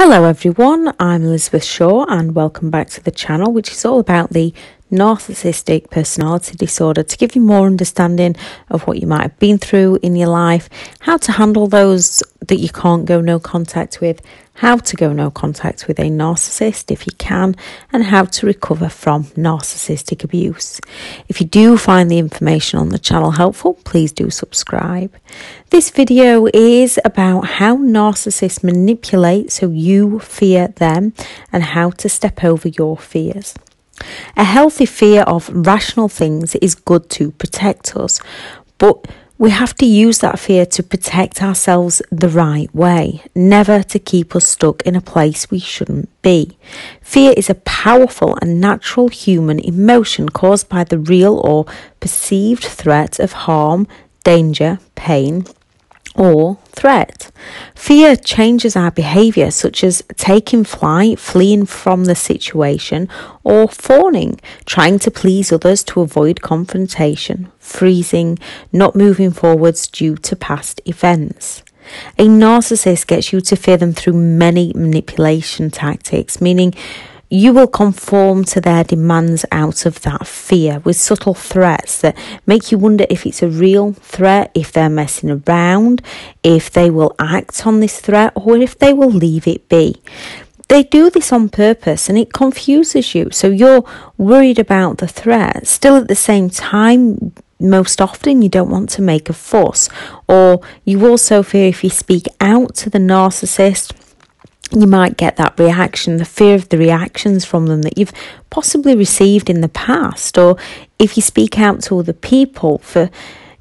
Hello everyone, I'm Elizabeth Shaw and welcome back to the channel, which is all about the narcissistic personality disorder, to give you more understanding of what you might have been through in your life, how to handle those that you can't go no contact with, how to go no contact with a narcissist if you can, and how to recover from narcissistic abuse. If you do find the information on the channel helpful, please do subscribe. This video is about how narcissists manipulate so you fear them and how to step over your fears. A healthy fear of rational things is good to protect us, but we have to use that fear to protect ourselves the right way, never to keep us stuck in a place we shouldn't be. Fear is a powerful and natural human emotion caused by the real or perceived threat of harm, danger, pain, or threat. Fear changes our behaviour, such as taking flight, fleeing from the situation, or fawning, trying to please others to avoid confrontation, freezing, not moving forwards due to past events. A narcissist gets you to fear them through many manipulation tactics, meaning you will conform to their demands out of that fear with subtle threats that make you wonder if it's a real threat, if they're messing around, if they will act on this threat, or if they will leave it be. They do this on purpose and it confuses you, so you're worried about the threat. Still at the same time, most often you don't want to make a fuss, or you also fear if you speak out to the narcissist, you might get that reaction, the fear of the reactions from them that you've possibly received in the past. Or if you speak out to other people,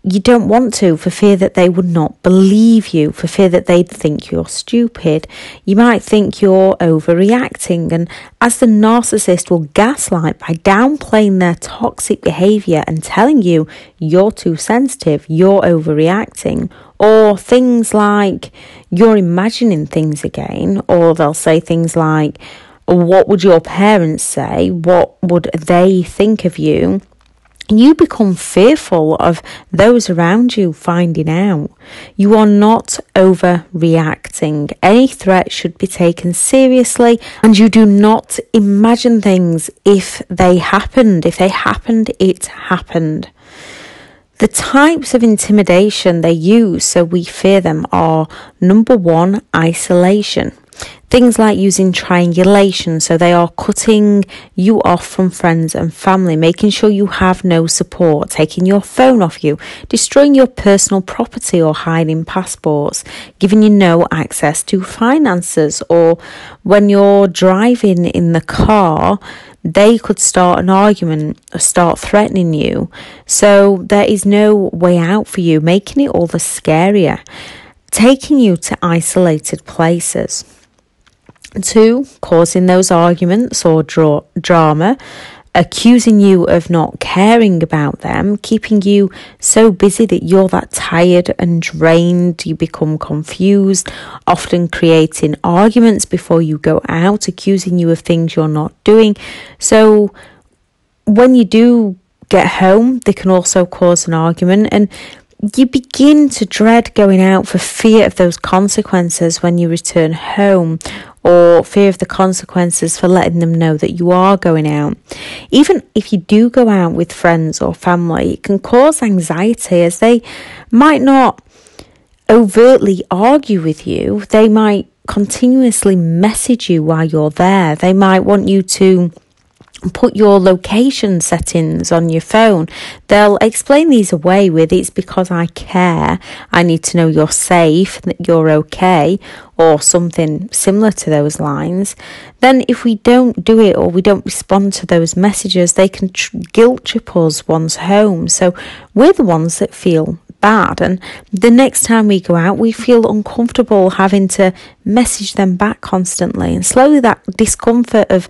you don't want to, for fear that they would not believe you, for fear that they'd think you're stupid. You might think you're overreacting, and as the narcissist will gaslight by downplaying their toxic behaviour and telling you you're too sensitive, you're overreacting, or things like you're imagining things again, or they'll say things like, what would your parents say? What would they think of you? You become fearful of those around you finding out. You are not overreacting. Any threat should be taken seriously, and you do not imagine things if they happened. If they happened, it happened. The types of intimidation they use so we fear them are: number one, isolation. Things like using triangulation, so they are cutting you off from friends and family, making sure you have no support, taking your phone off you, destroying your personal property or hiding passports, giving you no access to finances, or when you're driving in the car, they could start an argument or start threatening you. So there is no way out for you, making it all the scarier, taking you to isolated places. 2, causing those arguments or drama, accusing you of not caring about them, keeping you so busy that you're that tired and drained, you become confused, often creating arguments before you go out, accusing you of things you're not doing. So when you do get home, they can also cause an argument, and you begin to dread going out for fear of those consequences when you return home, or fear of the consequences for letting them know that you are going out. Even if you do go out with friends or family, it can cause anxiety, as they might not overtly argue with you. They might continuously message you while you're there. They might want you to put your location settings on your phone. They'll explain these away with, it's because I care, I need to know you're safe, that you're okay, or something similar to those lines. Then if we don't do it or we don't respond to those messages, they can guilt trip us once home. So we're the ones that feel bad, and the next time we go out we feel uncomfortable having to message them back constantly, and slowly that discomfort of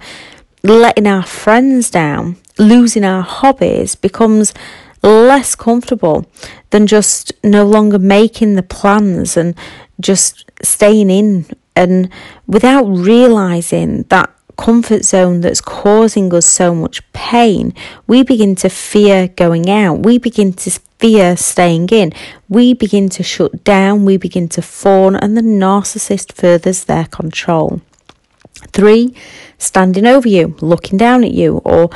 letting our friends down, losing our hobbies, becomes less comfortable than just no longer making the plans and just staying in. And without realising that comfort zone that's causing us so much pain, we begin to fear going out, we begin to fear staying in, we begin to shut down, we begin to fawn, and the narcissist furthers their control. 3, standing over you, looking down at you, or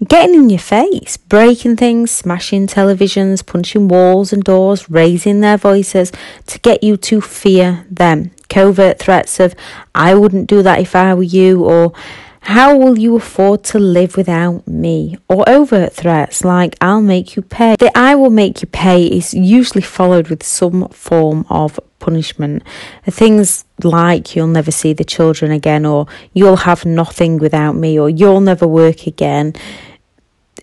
getting in your face, breaking things, smashing televisions, punching walls and doors, raising their voices to get you to fear them. Covert threats of, I wouldn't do that if I were you, or how will you afford to live without me? Or overt threats like, I'll make you pay. The I will make you pay is usually followed with some form of punishment. Things like, you'll never see the children again, or you'll have nothing without me, or you'll never work again.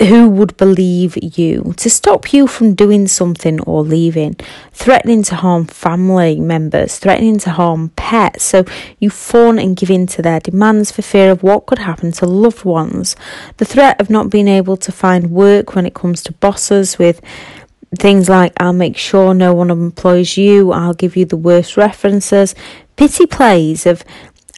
Who would believe you? To stop you from doing something or leaving. Threatening to harm family members, threatening to harm pets, so you fawn and give in to their demands for fear of what could happen to loved ones. The threat of not being able to find work when it comes to bosses, with things like, I'll make sure no one employs you, I'll give you the worst references. Pity plays of,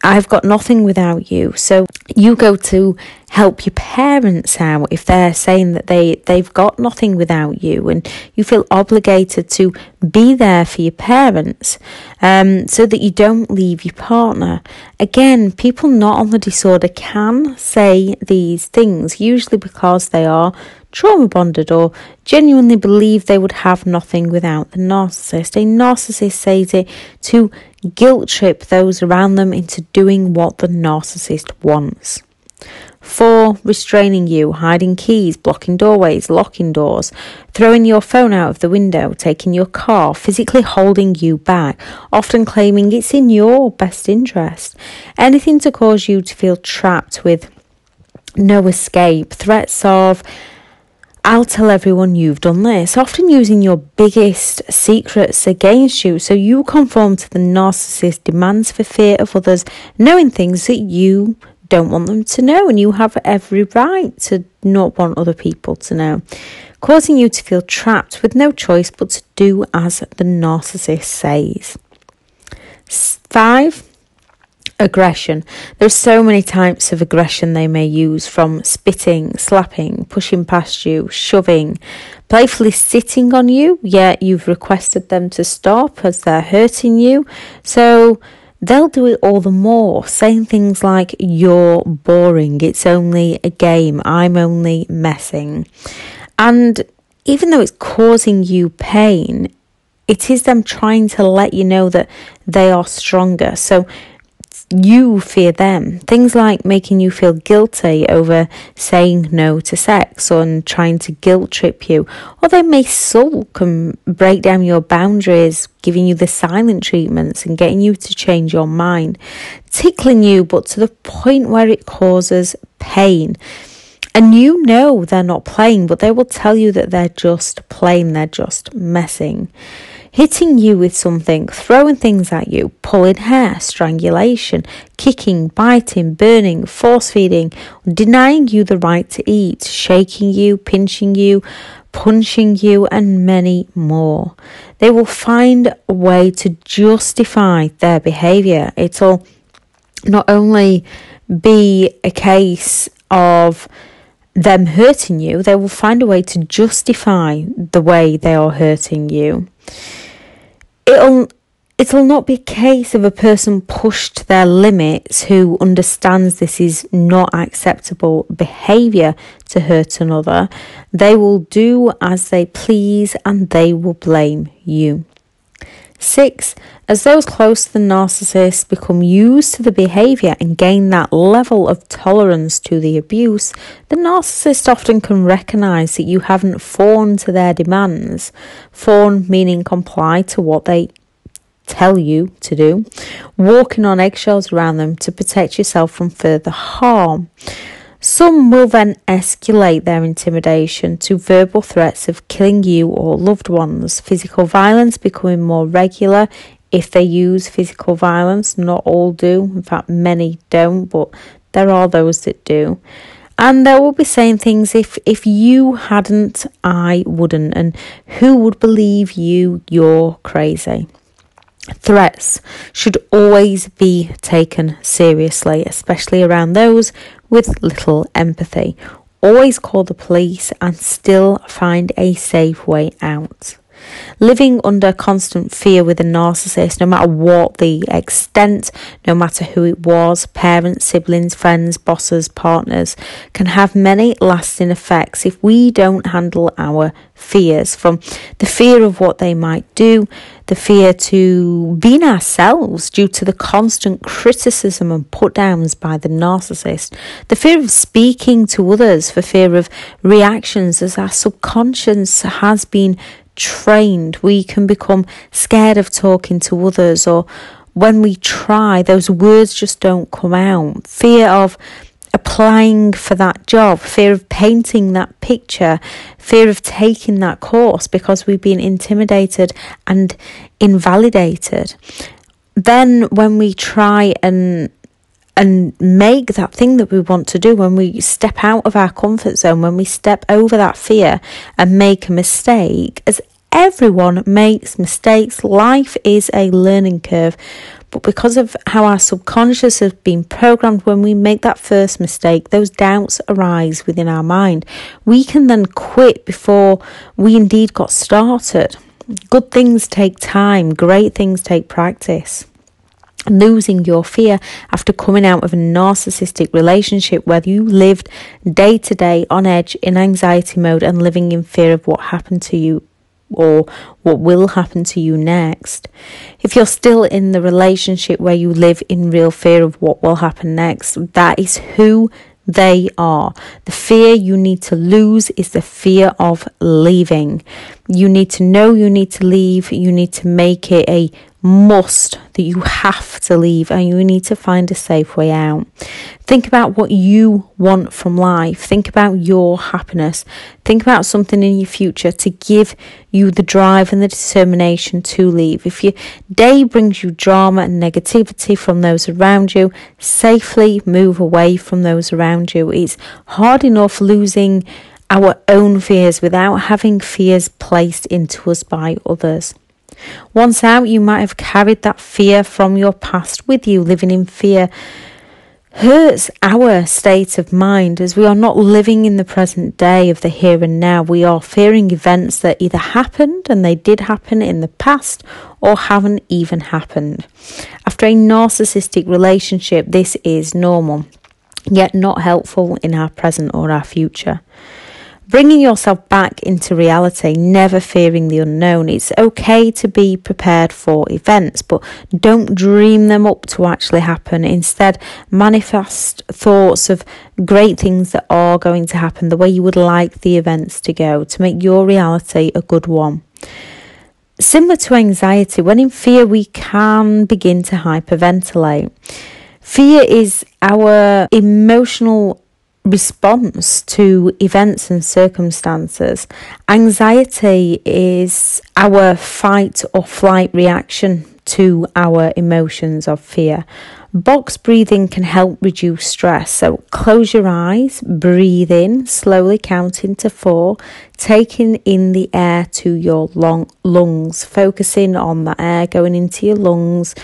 I've got nothing without you. So you go to help your parents out if they're saying that they've got nothing without you, and you feel obligated to be there for your parents so that you don't leave your partner. Again, people not on the disorder can say these things, usually because they are trauma bonded or genuinely believe they would have nothing without the narcissist. A narcissist says it to guilt trip those around them into doing what the narcissist wants. 4, restraining you, hiding keys, blocking doorways, locking doors, throwing your phone out of the window, taking your car, physically holding you back, often claiming it's in your best interest. Anything to cause you to feel trapped with no escape. Threats of, I'll tell everyone you've done this, often using your biggest secrets against you, so you conform to the narcissist's demands for fear of others knowing things that you don't want them to know, and you have every right to not want other people to know, causing you to feel trapped with no choice but to do as the narcissist says. 5, aggression. There are so many types of aggression they may use, from spitting, slapping, pushing past you, shoving, playfully sitting on you, yet you've requested them to stop as they're hurting you. So they'll do it all the more, saying things like, you're boring, it's only a game, I'm only messing. And even though it's causing you pain, it is them trying to let you know that they are stronger. So you fear them. Things like making you feel guilty over saying no to sex, and trying to guilt trip you. Or they may sulk and break down your boundaries, giving you the silent treatments and getting you to change your mind. Tickling you, but to the point where it causes pain. And you know they're not playing, but they will tell you that they're just playing, they're just messing. Hitting you with something, throwing things at you, pulling hair, strangulation, kicking, biting, burning, force-feeding, denying you the right to eat, shaking you, pinching you, punching you, and many more. They will find a way to justify their behaviour. It'll not only be a case of them hurting you, they will find a way to justify the way they are hurting you. It'll not be a case of a person pushed to their limits who understands this is not acceptable behaviour to hurt another. They will do as they please and they will blame you. 6, as those close to the narcissist become used to the behaviour and gain that level of tolerance to the abuse, the narcissist often can recognise that you haven't fawned to their demands. Fawn meaning comply to what they tell you to do, walking on eggshells around them to protect yourself from further harm. Some will then escalate their intimidation to verbal threats of killing you or loved ones, physical violence becoming more regular if they use physical violence. Not all do, in fact many don't, but there are those that do. And they will be saying things, if you hadn't, I wouldn't, and who would believe you, you're crazy. Threats should always be taken seriously, especially around those with little empathy. Always call the police and still find a safe way out. Living under constant fear with a narcissist, no matter what the extent, no matter who it was, parents, siblings, friends, bosses, partners, can have many lasting effects if we don't handle our fears. From the fear of what they might do, the fear to being ourselves due to the constant criticism and put downs by the narcissist, the fear of speaking to others for fear of reactions as our subconscious has been trained. We can become scared of talking to others, or when we try, those words just don't come out. Fear of applying for that job, fear of painting that picture, fear of taking that course because we've been intimidated and invalidated. Then when we try and make that thing that we want to do, when we step out of our comfort zone, when we step over that fear and make a mistake, as everyone makes mistakes, life is a learning curve. But because of how our subconscious has been programmed, when we make that first mistake, those doubts arise within our mind. We can then quit before we indeed got started. Good things take time. Great things take practice. Losing your fear after coming out of a narcissistic relationship where you lived day to day on edge, in anxiety mode, and living in fear of what happened to you or what will happen to you next. If you're still in the relationship where you live in real fear of what will happen next, that is who they are. The fear you need to lose is the fear of leaving. You need to know you need to leave. You need to make it a must that you have to leave, and you need to find a safe way out. Think about what you want from life. Think about your happiness. Think about something in your future to give you the drive and the determination to leave. If your day brings you drama and negativity from those around you, safely move away from those around you. It's hard enough losing our own fears without having fears placed into us by others. Once out, you might have carried that fear from your past with you. Living in fear hurts our state of mind, as we are not living in the present day of the here and now. We are fearing events that either happened, and they did happen in the past, or haven't even happened. After a narcissistic relationship, this is normal, yet not helpful in our present or our future. Bringing yourself back into reality, never fearing the unknown. It's okay to be prepared for events, but don't dream them up to actually happen. Instead, manifest thoughts of great things that are going to happen, the way you would like the events to go, to make your reality a good one. Similar to anxiety, when in fear, we can begin to hyperventilate. Fear is our emotional response to events and circumstances. Anxiety is our fight or flight reaction to our emotions of fear. Box breathing can help reduce stress. So close your eyes, breathe in, slowly counting to 4, taking in the air to your lungs, focusing on the air going into your lungs.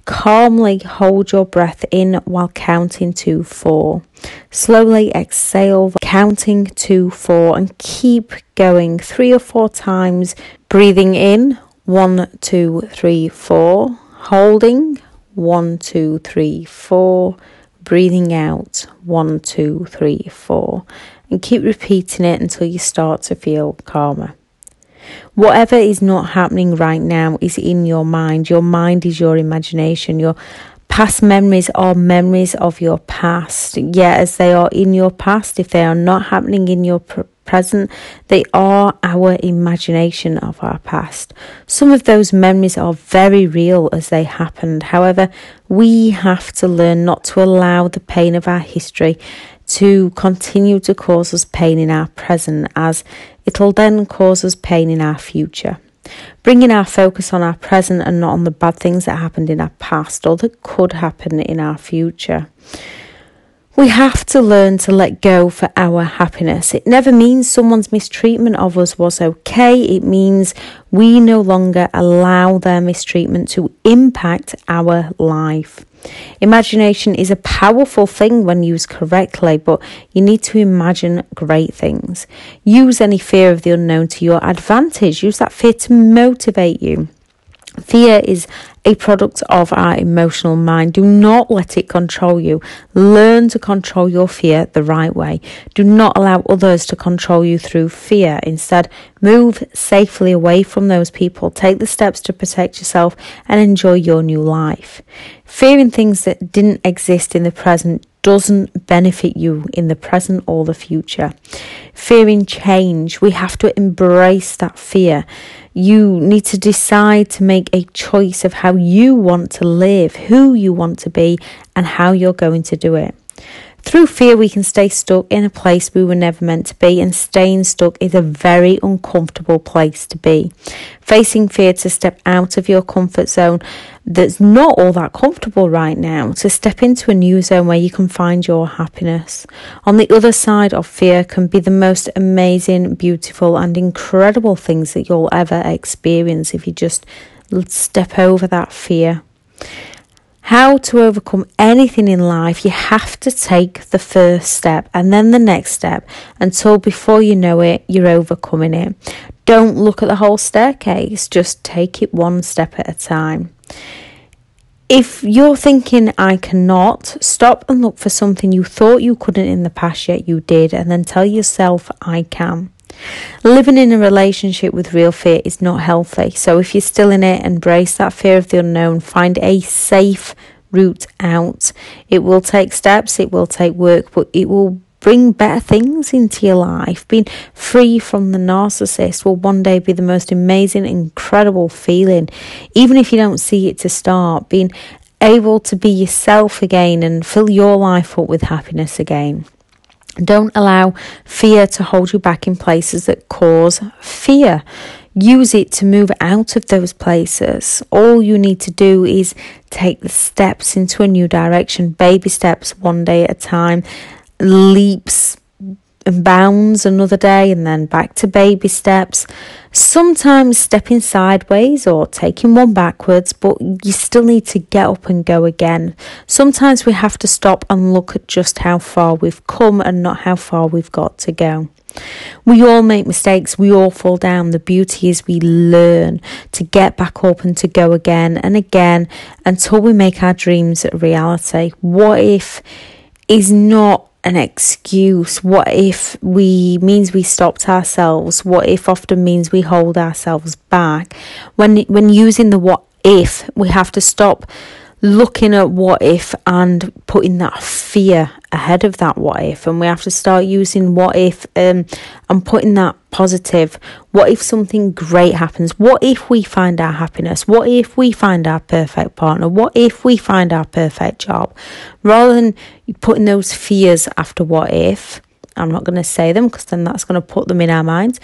Calmly hold your breath in while counting to 4. Slowly exhale, counting to 4, and keep going 3 or 4 times. Breathing in, 1, 2, 3, 4. Holding, 1, 2, 3, 4. Breathing out, 1, 2, 3, 4. And keep repeating it until you start to feel calmer. Whatever is not happening right now is in your mind. Your mind is your imagination. Your past memories are memories of your past. Yet as they are in your past, if they are not happening in your present, they are our imagination of our past. Some of those memories are very real as they happened. However, we have to learn not to allow the pain of our history to continue to cause us pain in our present, as it'll then cause us pain in our future. Bringing our focus on our present and not on the bad things that happened in our past or that could happen in our future. We have to learn to let go for our happiness. It never means someone's mistreatment of us was okay. It means we no longer allow their mistreatment to impact our life. Imagination is a powerful thing when used correctly, but you need to imagine great things. Use any fear of the unknown to your advantage. Use that fear to motivate you. Fear is a product of our emotional mind. Do not let it control you. Learn to control your fear the right way. Do not allow others to control you through fear. Instead, move safely away from those people. Take the steps to protect yourself and enjoy your new life. Fearing things that didn't exist in the present doesn't benefit you in the present or the future. Fearing change, we have to embrace that fear. You need to decide to make a choice of how you want to live, who you want to be, and how you're going to do it. Through fear, we can stay stuck in a place we were never meant to be, and staying stuck is a very uncomfortable place to be. Facing fear to step out of your comfort zone that's not all that comfortable right now, to step into a new zone where you can find your happiness. On the other side of fear can be the most amazing, beautiful, and incredible things that you'll ever experience if you just step over that fear. How to overcome anything in life, you have to take the first step and then the next step until before you know it, you're overcoming it. Don't look at the whole staircase, just take it one step at a time. If you're thinking, I cannot, stop and look for something you thought you couldn't in the past, yet you did, and then tell yourself, I can. Living in a relationship with real fear is not healthy. So if you're still in it, embrace that fear of the unknown. Find a safe route out. It will take steps, it will take work, but it will bring better things into your life. Being free from the narcissist will one day be the most amazing, incredible feeling. Even if you don't see it to start, being able to be yourself again and fill your life up with happiness again. Don't allow fear to hold you back in places that cause fear. Use it to move out of those places. All you need to do is take the steps into a new direction, baby steps, one day at a time, leaps and bounds another day, and then back to baby steps. Sometimes stepping sideways or taking one backwards, but you still need to get up and go again. Sometimes we have to stop and look at just how far we've come and not how far we've got to go. We all make mistakes, we all fall down. The beauty is we learn to get back up and to go again and again until we make our dreams a reality. What if is not an excuse. What if means we stopped ourselves? What if often means we hold ourselves back? When using the what if, we have to stop looking at what if and putting that fear ahead of that what if, and we have to start using what if and putting that positive. What if something great happens? What if we find our happiness? What if we find our perfect partner? What if we find our perfect job? Rather than putting those fears after what if, I'm not going to say them because then that's going to put them in our minds,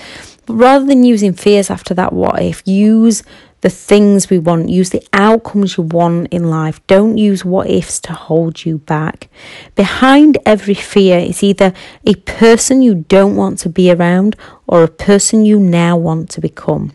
but rather than using fears after that what if, use the things we want, use the outcomes you want in life. Don't use what ifs to hold you back. Behind every fear is either a person you don't want to be around or a person you now want to become.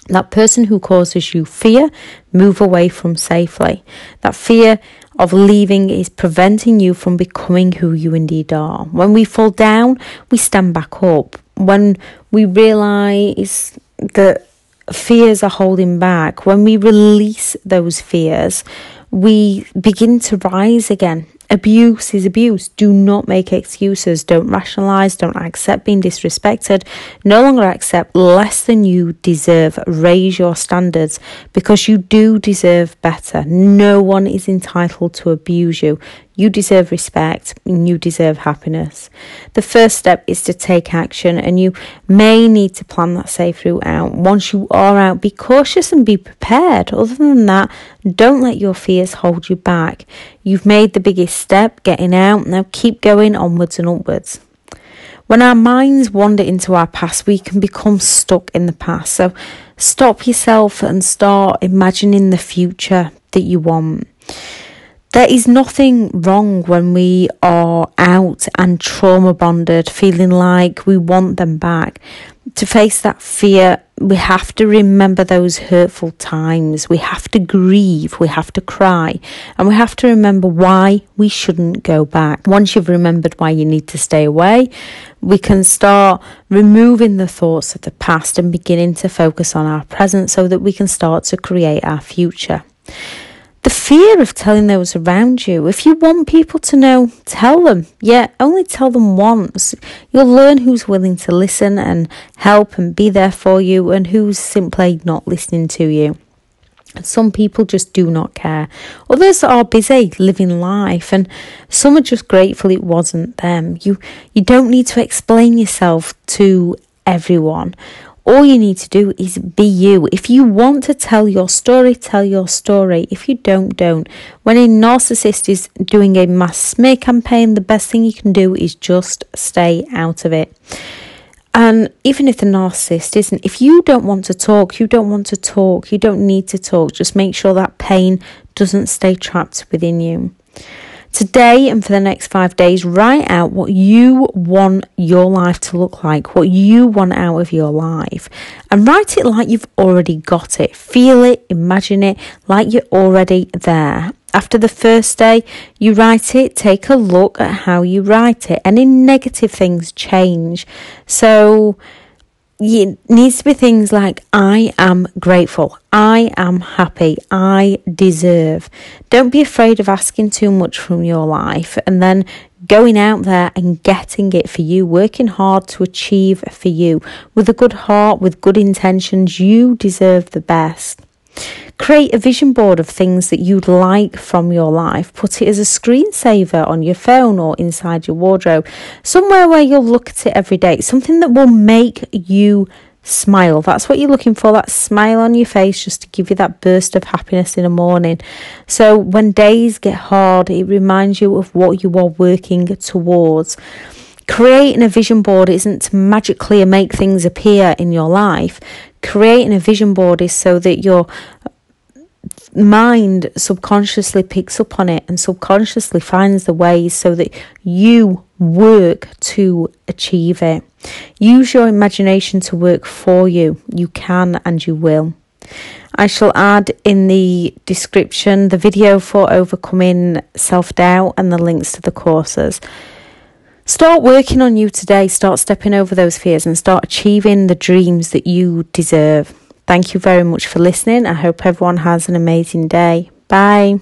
That person who causes you fear, move away from safely. That fear of leaving is preventing you from becoming who you indeed are. When we fall down, we stand back up. When we realise that fears are holding back, when we release those fears, we begin to rise again. Abuse is abuse. Do not make excuses. Don't rationalise. Don't accept being disrespected. No longer accept less than you deserve. Raise your standards because you do deserve better. No one is entitled to abuse you. You deserve respect and you deserve happiness. The first step is to take action, and you may need to plan that safe route out. Once you are out, be cautious and be prepared. Other than that, don't let your fears hold you back. You've made the biggest step, getting out. Now keep going onwards and upwards. When our minds wander into our past, we can become stuck in the past. So stop yourself and start imagining the future that you want. There is nothing wrong when we are out and trauma bonded, feeling like we want them back. To face that fear, we have to remember those hurtful times. We have to grieve, we have to cry, and we have to remember why we shouldn't go back. Once you've remembered why you need to stay away, we can start removing the thoughts of the past and beginning to focus on our present so that we can start to create our future. The fear of telling those around you. If you want people to know, tell them. Yeah, only tell them once. You'll learn who's willing to listen and help and be there for you and who's simply not listening to you. Some people just do not care. Others are busy living life, and some are just grateful it wasn't them. You don't need to explain yourself to everyone. All you need to do is be you. If you want to tell your story, tell your story. If you don't. When a narcissist is doing a mass smear campaign, the best thing you can do is just stay out of it. And even if the narcissist isn't, if you don't want to talk, you don't need to talk. Just make sure that pain doesn't stay trapped within you. Today and for the next 5 days, write out what you want your life to look like, what you want out of your life. And write it like you've already got it. Feel it, imagine it, like you're already there. After the first day, you write it, take a look at how you write it. Any negative things change. So it needs to be things like, I am grateful, I am happy, I deserve. Don't be afraid of asking too much from your life and then going out there and getting it for you, working hard to achieve for you. With a good heart, with good intentions, you deserve the best. Create a vision board of things that you'd like from your life. Put it as a screensaver on your phone or inside your wardrobe. Somewhere where you'll look at it every day. Something that will make you smile. That's what you're looking for, that smile on your face, just to give you that burst of happiness in the morning. So when days get hard, it reminds you of what you are working towards. Creating a vision board isn't to magically make things appear in your life. Creating a vision board is so that your mind subconsciously picks up on it and subconsciously finds the ways so that you work to achieve it. Use your imagination to work for you. You can and you will. I shall add in the description the video for overcoming self-doubt and the links to the courses. Start working on you today. Start stepping over those fears and start achieving the dreams that you deserve. Thank you very much for listening. I hope everyone has an amazing day. Bye.